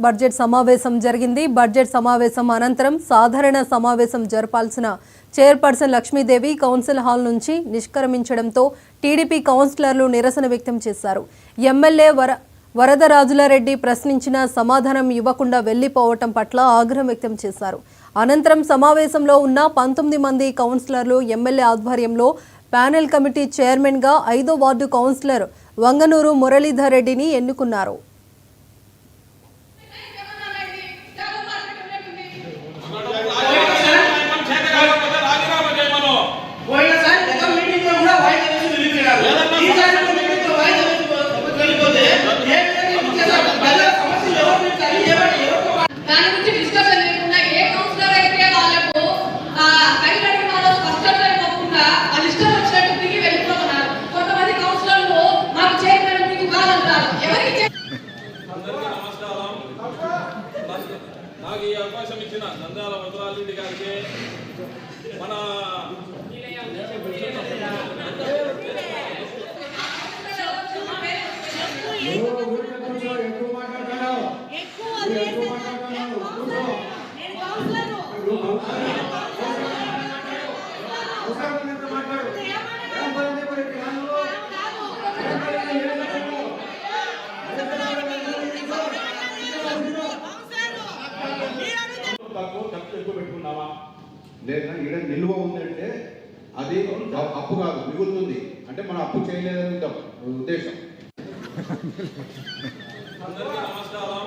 Budget సమావేశం జరిగింది. Budget సమావేశం అనంతరం సాధారణ సమావేశం జరపాల్సిన చైర్పర్సన్ లక్ష్మీదేవి కౌన్సిల్ హాల్ నుంచి నిష్క్రమించడంతో టీడీపీ కౌన్సిలర్లు నిరసన వ్యక్తం చేశారు. ఎమ్మెల్యే వరదరాజులారెడ్డి ప్రశ్నించిన సమాధానం ఇవ్వకుండా వెళ్లిపోవటం పట్ల ఆగ్రహం వ్యక్తం చేశారు. అనంతరం సమావేశంలో ఉన్న 19 మంది కౌన్సిలర్లు ఎమ్మెల్యే ఆధ్వర్యంలో ప్యానెల్ కమిటీ చైర్మన్ గా 5వ వార్డు కౌన్సిలర్ వంగనూరు మురళీధర్ రెడ్డిని ఎన్నుకున్నారు. నాకు ఈ అవకాశం ఇచ్చిన నంద్యాల వరదరాజురెడ్డి గారికి మన లేదా ఇక్కడ నిల్వ ఉందంటే అది అప్పు కాదు, మిగులుతుంది అంటే మనం అప్పు చేయలేదని ఉద్దేశం. అందరికీ నమస్కారం.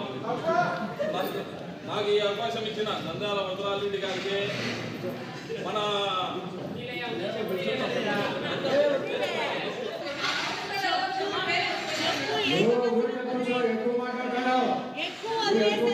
నాకు ఈ అవకాశం ఇచ్చిన నంద్యాల వరదరాజురెడ్డి గారికి మన ఎక్కువ